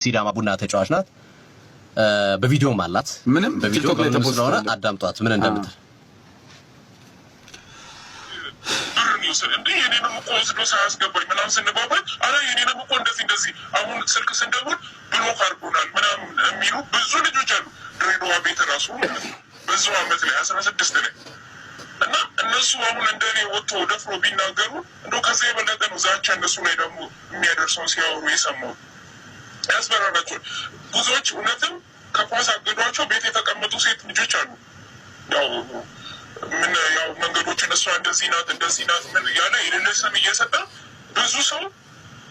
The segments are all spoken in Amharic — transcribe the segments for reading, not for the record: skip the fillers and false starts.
ሲዳማ ቡና ተጫዋች ናት። በቪዲዮም አላት። ምንም በቪዲዮ ስለሆነ አዳምጧት ምን እንደምትል። እንዴ የኔንም እኮ ወስዶ ሳያስገባኝ ምናምን ስንባባል አረ የኔንም እኮ እንደዚህ አሁን ስልክ ስንደውል ብሎክ አድርጎናል ምናምን የሚሉ ብዙ ልጆች አሉ። ድሬዳዋ ቤት ራሱ ብዙ አመት ላይ 16 ላይ እና እነሱ አሁን እንደኔ ወጥቶ ደፍሮ ቢናገሩ እንደው ከዚህ የበለጠ ነው ዛቻ እነሱ ላይ ደግሞ የሚያደርሰው ሲያወሩ የሰማው ያስፈራራቸው። ብዙዎች እውነትም ከኳስ አገዷቸው ቤት የተቀመጡ ሴት ልጆች አሉ። ያው መንገዶችን እሷ እንደዚህ ናት ምን ያለ የሌለ ስም እየሰጠ ብዙ ሰው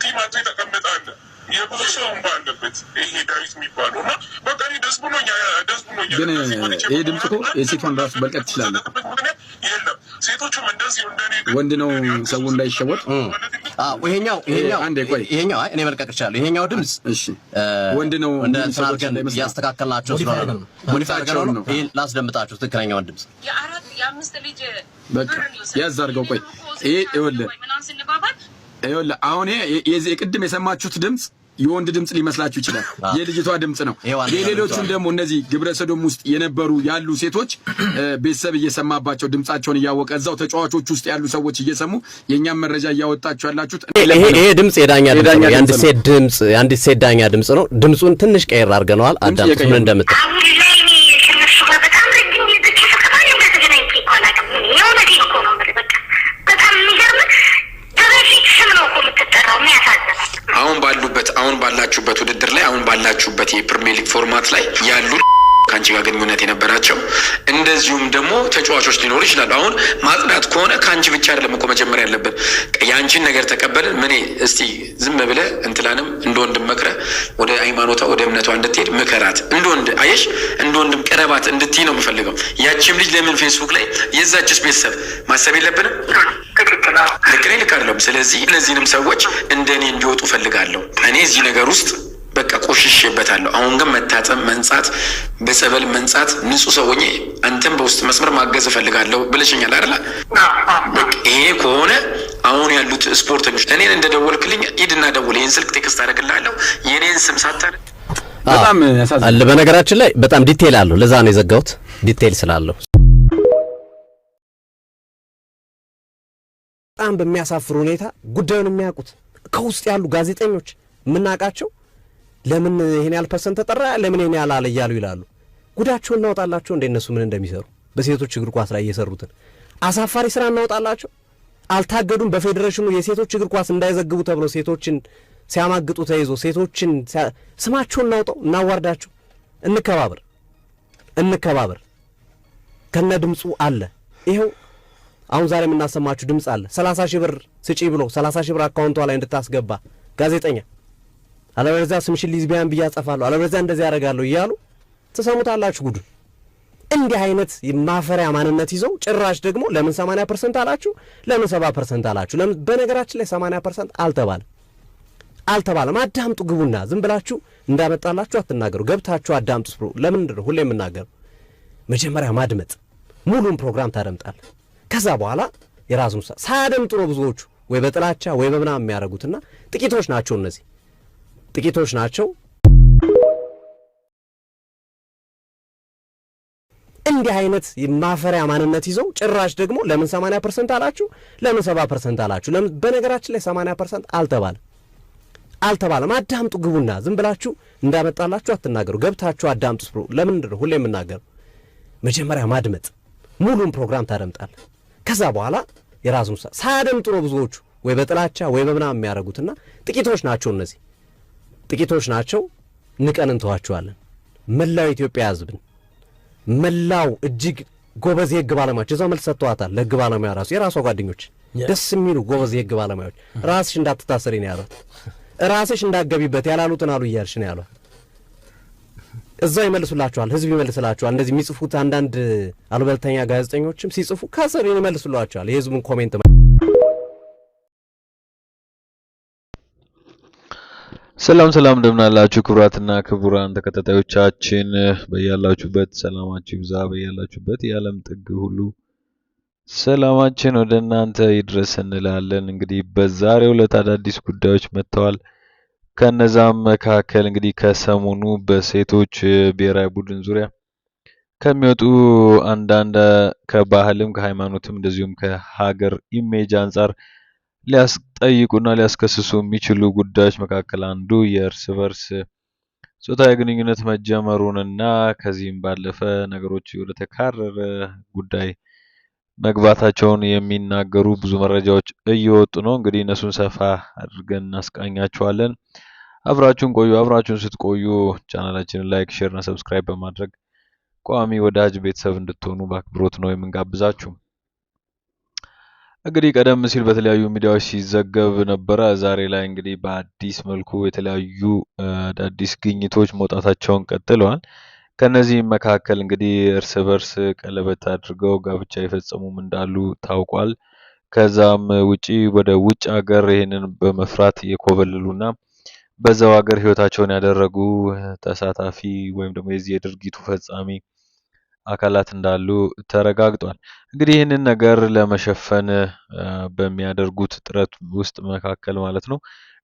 ቲማቶ የተቀመጠ አለ። የብዙ ሰው እንባ አለበት ይሄ ዳዊት የሚባለው እና በቃ ደስ ብሎኛል። ግን ይሄ ድምጽ እኮ የሴቷን ራሱ መልቀቅ ትችላለህ። የለም ሴቶቹም እንደዚህ እንደኔ ወንድ ነው ሰው እንዳይሸወጥ። ይሄኛው እኔ መልቀቅ ይችላል። ይሄኛው ድምጽ እሺ ወንድ ነው እንደ ተናገን ያስተካከልናቸው ስለሆነ ሞኒታር ነው። ይሄ ላስደምጣችሁ ትክክለኛውን ድምጽ የአምስት ልጅ በቃ ያዝ አድርገው። ቆይ ይሄ ይኸውልህ አሁን የዚህ ቅድም የሰማችሁት ድምጽ የወንድ ድምጽ ሊመስላችሁ ይችላል። የልጅቷ ድምጽ ነው። የሌሎቹን ደግሞ እነዚህ ግብረ ሰዶም ውስጥ የነበሩ ያሉ ሴቶች ቤተሰብ እየሰማባቸው ድምጻቸውን እያወቀ እዛው ተጫዋቾች ውስጥ ያሉ ሰዎች እየሰሙ የኛም መረጃ እያወጣችሁ ያላችሁት ይሄ ድምጽ የዳኛ ድምጽ ነው። የአንድ ሴት ዳኛ ድምጽ ነው። ድምጹን ትንሽ ቀይር አድርገነዋል። አዳምጡ ምን እንደምትል። አሁን ባላችሁበት ውድድር ላይ አሁን ባላችሁበት የፕሪሚየር ሊግ ፎርማት ላይ ያሉ ካንቺ ጋር ግንኙነት የነበራቸው እንደዚሁም ደግሞ ተጫዋቾች ሊኖሩ ይችላሉ። አሁን ማጽዳት ከሆነ ካንቺ ብቻ አይደለም እኮ መጀመሪያ ያለበት ያንቺን ነገር ተቀበልን። ምን እስቲ ዝም ብለህ እንትላንም እንደወንድም መክረህ ወደ ሃይማኖቷ ወደ እምነቷ እንድትሄድ ምከራት። እንደወንድ አየሽ እንደወንድም ቀረባት እንድትይ ነው የምፈልገው። ያቺም ልጅ ለምን ፌስቡክ ላይ የዛችስ ቤተሰብ ማሰብ የለብንም? ልክ አይደለም። ስለዚህ እነዚህንም ሰዎች እንደኔ እንዲወጡ ፈልጋለሁ። እኔ እዚህ ነገር ውስጥ በቃ ቆሽሼበታለሁ። አሁን ግን መታጠብ፣ መንጻት፣ በጸበል መንጻት፣ ንጹህ ሰው ሆኜ አንተም በውስጥ መስመር ማገዝ እፈልጋለሁ ብለሽኛል አይደል? በቃ ይሄ ከሆነ አሁን ያሉት ስፖርተኞች እኔን እንደደወልክልኝ ሂድና ደውል፣ ይሄን ስልክ ቴክስት አደርግልሃለሁ። የኔን ስም ሳታር በጣም ያሳዝናል። በነገራችን ላይ በጣም ዲቴል አለው። ለዛ ነው የዘጋሁት ዲቴል ስላለው። በጣም በሚያሳፍር ሁኔታ ጉዳዩን የሚያውቁት ከውስጥ ያሉ ጋዜጠኞች የምናውቃቸው ለምን ይሄን ያህል ፐርሰንት ተጠራ ለምን ይሄን ያህል አለ እያሉ ይላሉ። ጉዳቸውን እናወጣላቸው እንደነሱ ምን እንደሚሰሩ በሴቶች እግር ኳስ ላይ እየሰሩትን አሳፋሪ ስራ እናወጣላቸው። አልታገዱም። በፌዴሬሽኑ የሴቶች እግር ኳስ እንዳይዘግቡ ተብሎ ሴቶችን ሲያማግጡ ተይዞ ሴቶችን ስማቸውን እናውጣው፣ እናዋርዳቸው። እንከባበር። ከነ ድምጹ አለ። ይሄው አሁን ዛሬ የምናሰማችሁ ድምጽ አለ። 30 ሺህ ብር ስጪ ብሎ 30 ሺህ ብር አካውንቷ ላይ እንድታስገባ ጋዜጠኛ አለበለዚያ ስምሽን ሊዝቢያን ብያጸፋለሁ አለበለዚያ እንደዚህ ያደርጋለሁ እያሉ ተሰሙታላችሁ። ጉዱ እንዲህ አይነት ማፈሪያ ማንነት ይዘው ጭራሽ ደግሞ ለምን 80% አላችሁ ለምን 70% አላችሁ? ለምን በነገራችን ላይ 80% አልተባለም። አዳምጡ። ግቡና ዝም ብላችሁ እንዳመጣላችሁ አትናገሩ። ገብታችሁ አዳምጡ። ለምን እንደው ሁሌ የምናገረው መጀመሪያ ማድመጥ፣ ሙሉን ፕሮግራም ታደምጣለህ። ከዛ በኋላ የራሱን ሳያደምጡ ነው ብዙዎቹ ወይ በጥላቻ ወይ በምናም የሚያደርጉትና ጥቂቶች ናቸው። እነዚህ ጥቂቶች ናቸው። እንዲህ አይነት ማፈሪያ ማንነት ይዘው ጭራሽ ደግሞ ለምን 80% አላችሁ ለምን 70% አላችሁ? ለምን በነገራችን ላይ 80% አልተባለም። አዳምጡ። ግቡና ዝም ብላችሁ እንዳመጣላችሁ አትናገሩ። ገብታችሁ አዳምጡ። ለምን እንደው ሁሌ የምናገረው መጀመሪያ ማድመጥ፣ ሙሉን ፕሮግራም ታደምጣለህ። ከዛ በኋላ የራሱን ሳያደምጡ ነው ብዙዎቹ ወይ በጥላቻ ወይ በምናም የሚያደርጉትና ጥቂቶች ናቸው። እነዚህ ጥቂቶች ናቸው። ንቀን እንተዋቸዋለን። መላው ኢትዮጵያ ሕዝብን መላው እጅግ ጎበዝ የህግ ባለሙያዎች እዛው መልስ ሰጥተዋታል። ለህግ ባለሙያ ራሱ የራሷ ጓደኞች ደስ የሚሉ ጎበዝ የህግ ባለሙያዎች ራስሽ እንዳትታሰሪ ነው ያሏት። ራስሽ እንዳትገቢበት ያላሉትን አሉ እያልሽ ነው ያሏት። እዛው ይመልሱላችኋል። ህዝብ ይመልስላችኋል። እንደዚህ የሚጽፉት አንዳንድ አሉበልተኛ ጋዜጠኞችም ሲጽፉ ከስር ይመልሱላችኋል የህዝቡን ኮሜንት። ሰላም እንደምናላችሁ ክቡራትና ክቡራን ተከታታዮቻችን በያላችሁበት ሰላማችሁ ይብዛ። በያላችሁበት የዓለም ጥግ ሁሉ ሰላማችን ወደ እናንተ ይድረስ እንላለን። እንግዲህ በዛሬው ዕለት አዳዲስ ጉዳዮች መጥተዋል። ከነዛም መካከል እንግዲህ ከሰሞኑ በሴቶች ብሔራዊ ቡድን ዙሪያ ከሚወጡ አንዳንድ ከባህልም ከሃይማኖትም እንደዚሁም ከሀገር ኢሜጅ አንጻር ሊያስጠይቁና ሊያስከስሱ የሚችሉ ጉዳዮች መካከል አንዱ የእርስ በርስ ጾታዊ ግንኙነት መጀመሩንና ከዚህም ባለፈ ነገሮች ወደ ተካረረ ጉዳይ መግባታቸውን የሚናገሩ ብዙ መረጃዎች እየወጡ ነው። እንግዲህ እነሱን ሰፋ አድርገን እናስቃኛችኋለን። አብራችሁን ቆዩ። አብራችሁን ስትቆዩ ቻናላችንን ላይክ፣ ሼር እና ሰብስክራይብ በማድረግ ቋሚ ወዳጅ ቤተሰብ እንድትሆኑ በአክብሮት ነው የምንጋብዛችሁ። እንግዲህ ቀደም ሲል በተለያዩ ሚዲያዎች ሲዘገብ ነበረ። ዛሬ ላይ እንግዲህ በአዲስ መልኩ የተለያዩ አዳዲስ ግኝቶች መውጣታቸውን ቀጥለዋል። ከነዚህም መካከል እንግዲህ እርስ በርስ ቀለበት አድርገው ጋብቻ የፈጸሙም እንዳሉ ታውቋል። ከዛም ውጪ ወደ ውጭ ሀገር ይህንን በመፍራት የኮበለሉና በዛው ሀገር ህይወታቸውን ያደረጉ ተሳታፊ ወይም ደግሞ የዚህ የድርጊቱ ፈጻሚ አካላት እንዳሉ ተረጋግጧል። እንግዲህ ይህንን ነገር ለመሸፈን በሚያደርጉት ጥረት ውስጥ መካከል ማለት ነው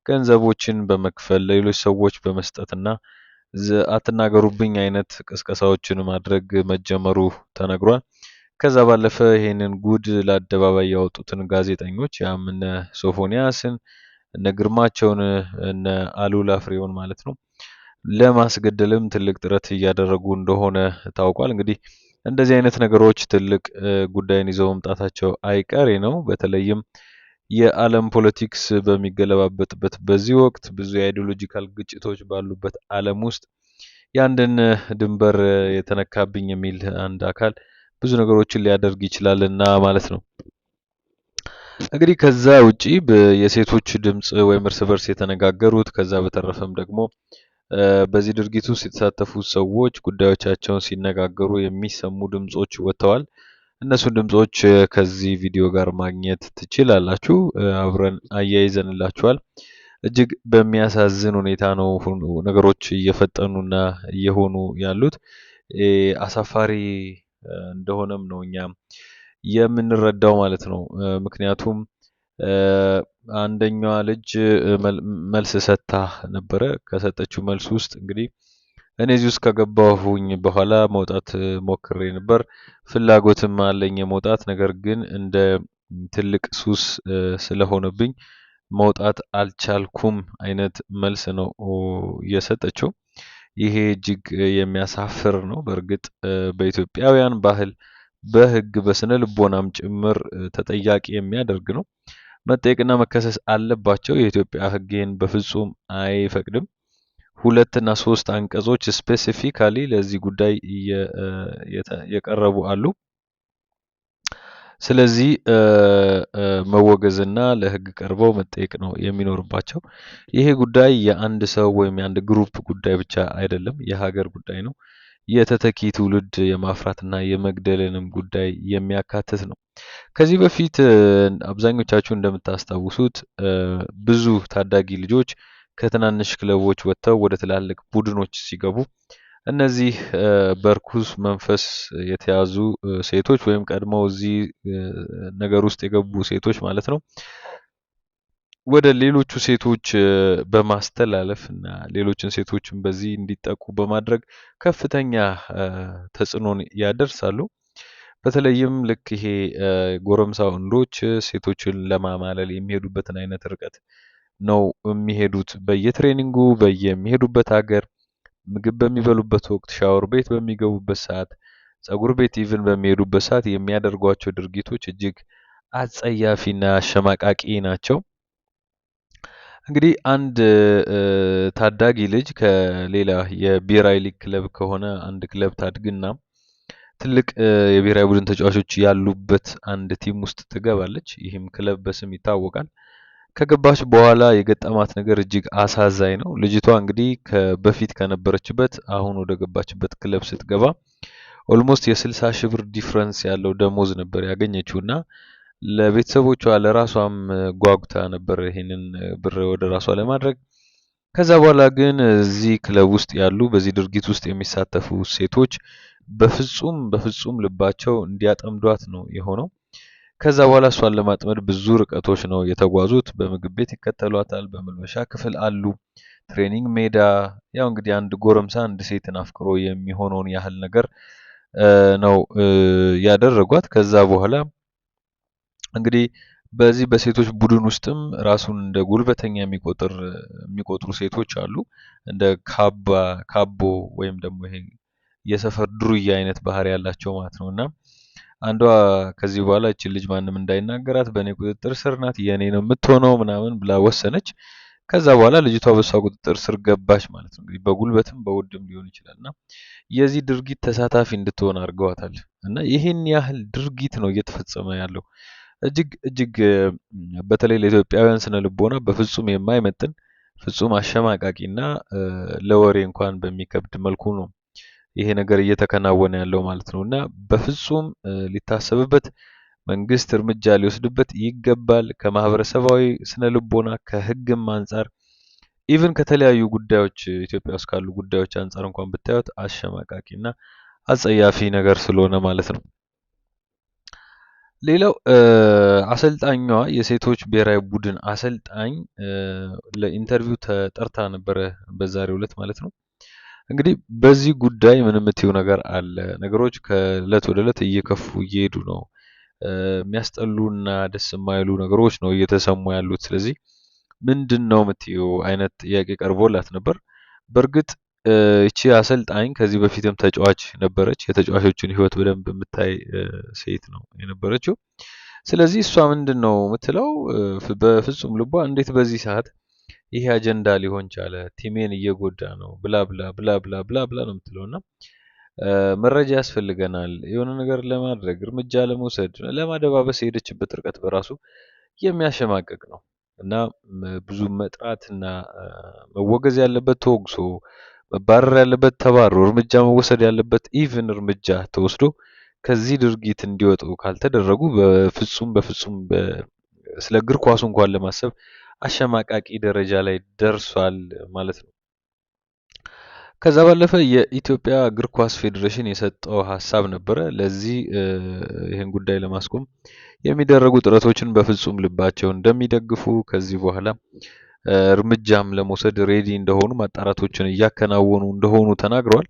ገንዘቦችን በመክፈል ለሌሎች ሰዎች በመስጠትና አትናገሩብኝ አይነት ቅስቀሳዎችን ማድረግ መጀመሩ ተነግሯል። ከዛ ባለፈ ይሄንን ጉድ ለአደባባይ ያወጡትን ጋዜጠኞች ያም እነ ሶፎንያስን እነ ግርማቸውን እነ አሉላ ፍሬውን ማለት ነው ለማስገደልም ትልቅ ጥረት እያደረጉ እንደሆነ ታውቋል። እንግዲህ እንደዚህ አይነት ነገሮች ትልቅ ጉዳይን ይዘው መምጣታቸው አይቀሬ ነው። በተለይም የዓለም ፖለቲክስ በሚገለባበጥበት በዚህ ወቅት ብዙ የአይዲዮሎጂካል ግጭቶች ባሉበት ዓለም ውስጥ የአንድን ድንበር የተነካብኝ የሚል አንድ አካል ብዙ ነገሮችን ሊያደርግ ይችላልና ማለት ነው። እንግዲህ ከዛ ውጪ የሴቶች ድምጽ ወይም እርስ በርስ የተነጋገሩት ከዛ በተረፈም ደግሞ በዚህ ድርጊት ውስጥ የተሳተፉ ሰዎች ጉዳዮቻቸውን ሲነጋገሩ የሚሰሙ ድምጾች ወጥተዋል። እነሱን ድምጾች ከዚህ ቪዲዮ ጋር ማግኘት ትችላላችሁ። አብረን አያይዘንላችኋል። እጅግ በሚያሳዝን ሁኔታ ነው ነገሮች እየፈጠኑና እየሆኑ ያሉት። አሳፋሪ እንደሆነም ነው እኛ የምንረዳው ማለት ነው። ምክንያቱም አንደኛዋ ልጅ መልስ ሰጥታ ነበረ። ከሰጠችው መልስ ውስጥ እንግዲህ እኔ እዚህ ውስጥ ከገባሁኝ በኋላ መውጣት ሞክሬ ነበር፣ ፍላጎትም አለኝ የመውጣት ነገር ግን እንደ ትልቅ ሱስ ስለሆነብኝ መውጣት አልቻልኩም አይነት መልስ ነው የሰጠችው። ይሄ እጅግ የሚያሳፍር ነው። በእርግጥ በኢትዮጵያውያን ባህል፣ በሕግ በስነ ልቦናም ጭምር ተጠያቂ የሚያደርግ ነው። መጠየቅና መከሰስ አለባቸው። የኢትዮጵያ ሕግ ይህን በፍጹም አይፈቅድም። 2 እና 3 አንቀጾች ስፔሲፊካሊ ለዚህ ጉዳይ የቀረቡ አሉ። ስለዚህ መወገዝና ለሕግ ቀርበው መጠየቅ ነው የሚኖርባቸው። ይሄ ጉዳይ የአንድ ሰው ወይም የአንድ ግሩፕ ጉዳይ ብቻ አይደለም፣ የሀገር ጉዳይ ነው። የተተኪ ትውልድ የማፍራትና የመግደልንም ጉዳይ የሚያካትት ነው። ከዚህ በፊት አብዛኞቻችሁ እንደምታስታውሱት ብዙ ታዳጊ ልጆች ከትናንሽ ክለቦች ወጥተው ወደ ትላልቅ ቡድኖች ሲገቡ እነዚህ በርኩስ መንፈስ የተያዙ ሴቶች ወይም ቀድመው እዚህ ነገር ውስጥ የገቡ ሴቶች ማለት ነው ወደ ሌሎቹ ሴቶች በማስተላለፍ እና ሌሎችን ሴቶችን በዚህ እንዲጠቁ በማድረግ ከፍተኛ ተጽዕኖን ያደርሳሉ። በተለይም ልክ ይሄ ጎረምሳ ወንዶች ሴቶችን ለማማለል የሚሄዱበትን አይነት ርቀት ነው የሚሄዱት። በየትሬኒንጉ በየሚሄዱበት ሀገር ምግብ በሚበሉበት ወቅት፣ ሻወር ቤት በሚገቡበት ሰዓት፣ ጸጉር ቤት ኢቭን በሚሄዱበት ሰዓት የሚያደርጓቸው ድርጊቶች እጅግ አጸያፊና አሸማቃቂ ናቸው። እንግዲህ አንድ ታዳጊ ልጅ ከሌላ የብሔራዊ ሊግ ክለብ ከሆነ አንድ ክለብ ታድግና ትልቅ የብሔራዊ ቡድን ተጫዋቾች ያሉበት አንድ ቲም ውስጥ ትገባለች። ይህም ክለብ በስም ይታወቃል። ከገባች በኋላ የገጠማት ነገር እጅግ አሳዛኝ ነው። ልጅቷ እንግዲህ በፊት ከነበረችበት አሁን ወደ ገባችበት ክለብ ስትገባ ኦልሞስት የ60 ሺህ ብር ዲፍረንስ ያለው ደሞዝ ነበር ያገኘችው እና ለቤተሰቦቿ ለራሷም ጓጉታ ነበር ይሄንን ብር ወደ ራሷ ለማድረግ። ከዛ በኋላ ግን እዚህ ክለብ ውስጥ ያሉ በዚህ ድርጊት ውስጥ የሚሳተፉ ሴቶች በፍጹም ልባቸው እንዲያጠምዷት ነው የሆነው። ከዛ በኋላ እሷን ለማጥመድ ብዙ ርቀቶች ነው የተጓዙት። በምግብ ቤት ይከተሏታል፣ በመልበሻ ክፍል አሉ፣ ትሬኒንግ ሜዳ ያው እንግዲህ አንድ ጎረምሳ አንድ ሴትን አፍቅሮ የሚሆነውን ያህል ነገር ነው ያደረጓት። ከዛ በኋላ እንግዲህ በዚህ በሴቶች ቡድን ውስጥም ራሱን እንደ ጉልበተኛ የሚቆጥሩ ሴቶች አሉ። እንደ ካቦ ወይም ደግሞ ይሄ የሰፈር ዱርዬ አይነት ባህሪ ያላቸው ማለት ነው። እና አንዷ ከዚህ በኋላ እቺ ልጅ ማንም እንዳይናገራት በእኔ ቁጥጥር ስር ናት፣ የኔ ነው የምትሆነው ምናምን ብላ ወሰነች። ከዛ በኋላ ልጅቷ በሷ ቁጥጥር ስር ገባች ማለት ነው። እንግዲህ በጉልበትም በውድም ሊሆን ይችላል እና የዚህ ድርጊት ተሳታፊ እንድትሆን አድርገዋታል። እና ይህን ያህል ድርጊት ነው እየተፈጸመ ያለው። እጅግ እጅግ በተለይ ለኢትዮጵያውያን ስነ ልቦና በፍጹም የማይመጥን ፍጹም አሸማቃቂና ለወሬ እንኳን በሚከብድ መልኩ ነው ይሄ ነገር እየተከናወነ ያለው ማለት ነው። እና በፍጹም ሊታሰብበት መንግስት እርምጃ ሊወስድበት ይገባል። ከማህበረሰባዊ ስነ ልቦና ከህግም አንጻር ኢቭን ከተለያዩ ጉዳዮች ኢትዮጵያ ውስጥ ካሉ ጉዳዮች አንጻር እንኳን ብታዩት አሸማቃቂና አጸያፊ ነገር ስለሆነ ማለት ነው። ሌላው አሰልጣኟ የሴቶች ብሔራዊ ቡድን አሰልጣኝ ለኢንተርቪው ተጠርታ ነበረ በዛሬው ዕለት ማለት ነው። እንግዲህ በዚህ ጉዳይ ምን የምትይው ነገር አለ? ነገሮች ከእለት ወደ እለት እየከፉ እየሄዱ ነው። የሚያስጠሉና ደስ የማይሉ ነገሮች ነው እየተሰሙ ያሉት። ስለዚህ ምንድን ነው የምትይው አይነት ጥያቄ ቀርቦላት ነበር። በእርግጥ እቺ አሰልጣኝ ከዚህ በፊትም ተጫዋች ነበረች። የተጫዋቾችን ህይወት በደንብ የምታይ ሴት ነው የነበረችው። ስለዚህ እሷ ምንድን ነው የምትለው በፍጹም ልቧ እንዴት በዚህ ሰዓት ይሄ አጀንዳ ሊሆን ቻለ? ቲሜን እየጎዳ ነው ብላ ብላ ብላ ብላ ብላ ብላ ነው የምትለው። እና መረጃ ያስፈልገናል የሆነ ነገር ለማድረግ እርምጃ ለመውሰድ ለማደባበስ የሄደችበት ርቀት በራሱ የሚያሸማቅቅ ነው። እና ብዙ መጥራትና መወገዝ ያለበት ተወግሶ መባረር ያለበት ተባሮ እርምጃ መወሰድ ያለበት ኢቭን እርምጃ ተወስዶ ከዚህ ድርጊት እንዲወጡ ካልተደረጉ በፍጹም ስለ እግር ኳሱ እንኳን ለማሰብ አሸማቃቂ ደረጃ ላይ ደርሷል ማለት ነው። ከዛ ባለፈ የኢትዮጵያ እግር ኳስ ፌዴሬሽን የሰጠው ሀሳብ ነበረ። ለዚህ ይህን ጉዳይ ለማስቆም የሚደረጉ ጥረቶችን በፍጹም ልባቸው እንደሚደግፉ ከዚህ በኋላ እርምጃም ለመውሰድ ሬዲ እንደሆኑ ማጣራቶችን እያከናወኑ እንደሆኑ ተናግረዋል።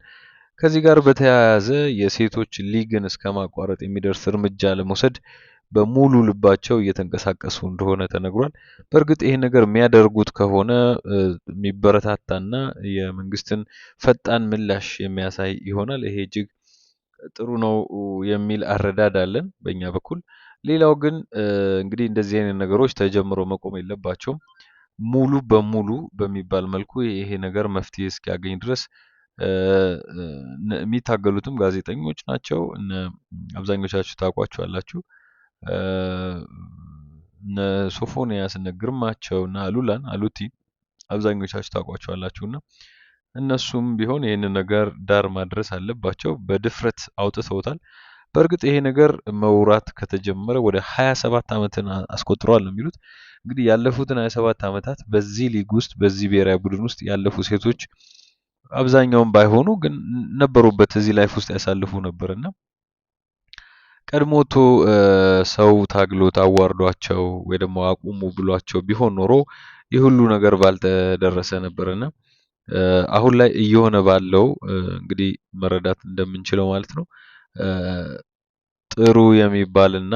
ከዚህ ጋር በተያያዘ የሴቶች ሊግን እስከ ማቋረጥ የሚደርስ እርምጃ ለመውሰድ በሙሉ ልባቸው እየተንቀሳቀሱ እንደሆነ ተነግሯል። በእርግጥ ይሄን ነገር የሚያደርጉት ከሆነ የሚበረታታና የመንግስትን ፈጣን ምላሽ የሚያሳይ ይሆናል። ይሄ እጅግ ጥሩ ነው የሚል አረዳድ አለን በእኛ በኩል። ሌላው ግን እንግዲህ እንደዚህ አይነት ነገሮች ተጀምሮ መቆም የለባቸውም። ሙሉ በሙሉ በሚባል መልኩ ይሄ ነገር መፍትሄ እስኪያገኝ ድረስ የሚታገሉትም ጋዜጠኞች ናቸው። አብዛኞቻችሁ ታውቋቸዋላችሁ። እነ ሶፎንያስ እነ ግርማቸው እና አሉቲ አብዛኞቻችሁ ታውቋቸዋላችሁ። እና እነሱም ቢሆን ይህንን ነገር ዳር ማድረስ አለባቸው። በድፍረት አውጥተውታል። በእርግጥ ይሄ ነገር መውራት ከተጀመረ ወደ 27 ዓመትን አስቆጥረዋል ነው የሚሉት። እንግዲህ ያለፉትን 27 ዓመታት በዚህ ሊግ ውስጥ በዚህ ብሔራዊ ቡድን ውስጥ ያለፉ ሴቶች አብዛኛውን ባይሆኑ ግን ነበሩበት እዚህ ላይፍ ውስጥ ያሳልፉ ነበርና ቀድሞቶ ሰው ታግሎት አዋርዷቸው ወይ ደግሞ አቁሙ ብሏቸው ቢሆን ኖሮ ይህ ሁሉ ነገር ባልተደረሰ ነበርና አሁን ላይ እየሆነ ባለው እንግዲህ መረዳት እንደምንችለው ማለት ነው ጥሩ የሚባልና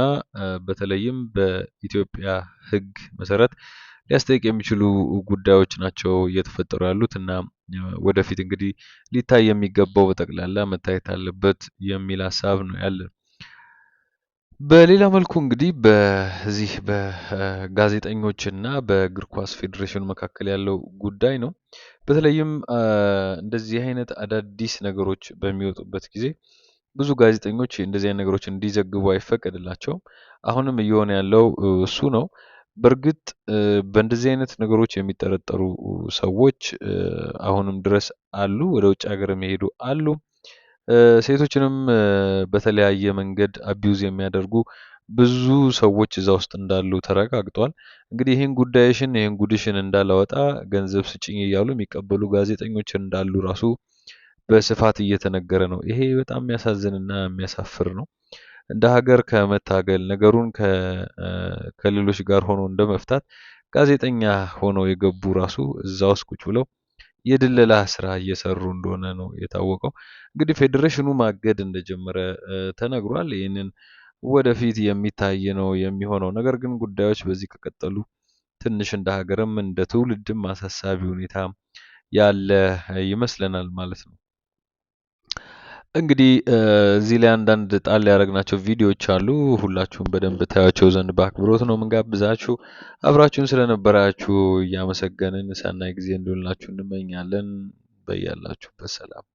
በተለይም በኢትዮጵያ ሕግ መሰረት ሊያስጠይቅ የሚችሉ ጉዳዮች ናቸው እየተፈጠሩ ያሉት እና ወደፊት እንግዲህ ሊታይ የሚገባው በጠቅላላ መታየት አለበት የሚል ሀሳብ ነው ያለን። በሌላ መልኩ እንግዲህ በዚህ በጋዜጠኞችና በእግር ኳስ ፌዴሬሽኑ መካከል ያለው ጉዳይ ነው። በተለይም እንደዚህ አይነት አዳዲስ ነገሮች በሚወጡበት ጊዜ ብዙ ጋዜጠኞች እንደዚህ አይነት ነገሮች እንዲዘግቡ አይፈቀድላቸውም። አሁንም እየሆነ ያለው እሱ ነው። በእርግጥ በእንደዚህ አይነት ነገሮች የሚጠረጠሩ ሰዎች አሁንም ድረስ አሉ፣ ወደ ውጭ ሀገር የሚሄዱ አሉ። ሴቶችንም በተለያየ መንገድ አቢዩዝ የሚያደርጉ ብዙ ሰዎች እዛ ውስጥ እንዳሉ ተረጋግጧል። እንግዲህ ይህን ጉድሽን እንዳላወጣ ገንዘብ ስጭኝ እያሉ የሚቀበሉ ጋዜጠኞች እንዳሉ ራሱ በስፋት እየተነገረ ነው። ይሄ በጣም የሚያሳዝንና የሚያሳፍር ነው። እንደ ሀገር ከመታገል ነገሩን ከሌሎች ጋር ሆኖ እንደመፍታት ጋዜጠኛ ሆነው የገቡ ራሱ እዛ ውስጥ ቁጭ ብለው የድለላ ስራ እየሰሩ እንደሆነ ነው የታወቀው። እንግዲህ ፌዴሬሽኑ ማገድ እንደጀመረ ተነግሯል። ይህንን ወደፊት የሚታይ ነው የሚሆነው። ነገር ግን ጉዳዮች በዚህ ከቀጠሉ ትንሽ እንደ ሀገርም እንደ ትውልድም አሳሳቢ ሁኔታ ያለ ይመስለናል ማለት ነው። እንግዲህ እዚህ ላይ አንዳንድ ጣል ያደረግናቸው ቪዲዮዎች አሉ። ሁላችሁም በደንብ ታያቸው ዘንድ በአክብሮት ነው የምንጋብዛችሁ። አብራችሁን ስለነበራችሁ እያመሰገንን ሰናይ ጊዜ እንዲሆንላችሁ እንመኛለን። በያላችሁበት ሰላም